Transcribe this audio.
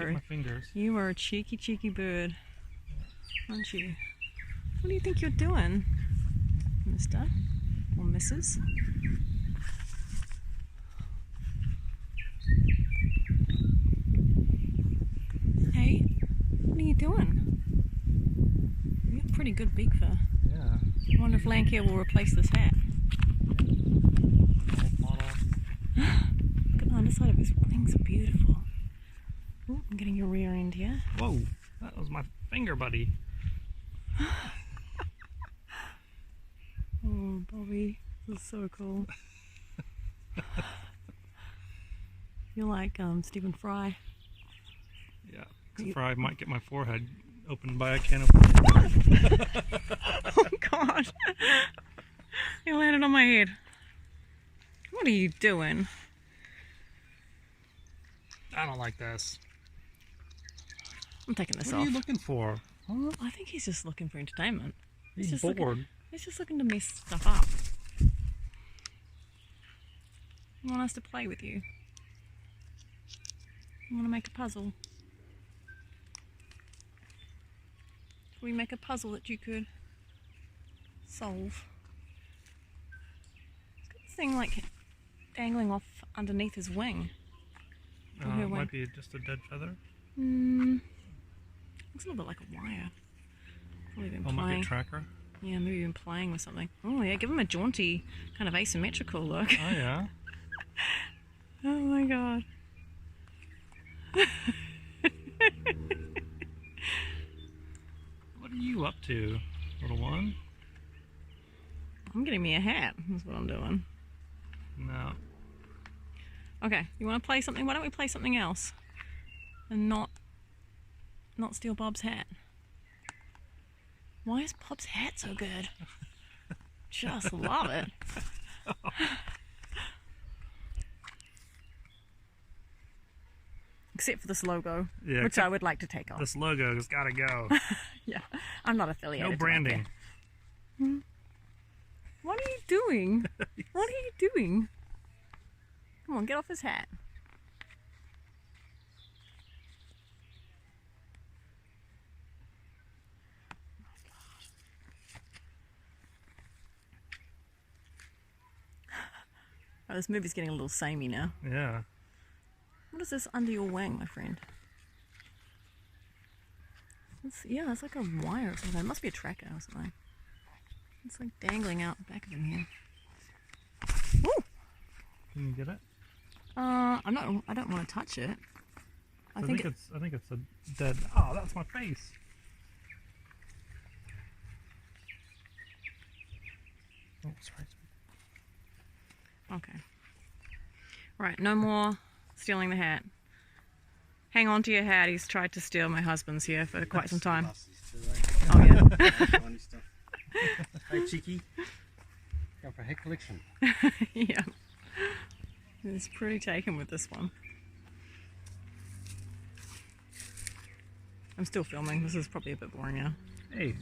Get my fingers. You are a cheeky, cheeky bird, aren't you? What do you think you're doing, mister? Or Mrs.? Hey, what are you doing? You got a pretty good beak for. Yeah. I wonder if Lancare will replace this hat. Look at the underside of his wings, are beautiful. Ooh, I'm getting your rear end here. Whoa, that was my finger buddy. Oh, Bobby, this is so cool. You're like Stephen Fry. Yeah, except for I might get my forehead opened by a can of worms. Oh God! You landed on my head. What are you doing? I don't like this. I'm taking this What off. are you looking for? Huh? I think he's just looking for entertainment. He's just bored. He's just looking to mess stuff up. You want us to play with you? You want to make a puzzle? Should we make a puzzle that you could solve? He's got this thing like dangling off underneath his wing. It might be just a dead feather. Looks a little bit like a wire. Probably been Oh, might be a playing. tracker. Yeah, maybe been playing with something. Oh yeah, give him a jaunty, kind of asymmetrical look. Oh yeah. Oh my God. What are you up to, little one? I'm getting me a hat. That's what I'm doing. No. Okay, you want to play something? Why don't we play something else? And not steal Bob's hat. Why is Bob's hat so good? Just love it. Except for this logo, Yeah, which I would like to take off. This logo has got to go. Yeah, I'm not affiliated. No branding. What are you doing? What are you doing? Come on, get off his hat. Oh, this movie's getting a little samey now. Yeah. What is this under your wing, my friend? Yeah, it's like a wire or something. It must be a tracker or something. It's like dangling out the back of him here. Ooh! Can you get it? I don't want to touch it. I think it's a dead. Oh, that's my face. Oh, sorry. Okay. Right, no more stealing the hat. Hang on to your hat. He's tried to steal my husband's here for quite some time. Oh yeah. Hey cheeky. Go for a hat collection. Yeah. He's pretty taken with this one. I'm still filming. This is probably a bit boring now. Hey.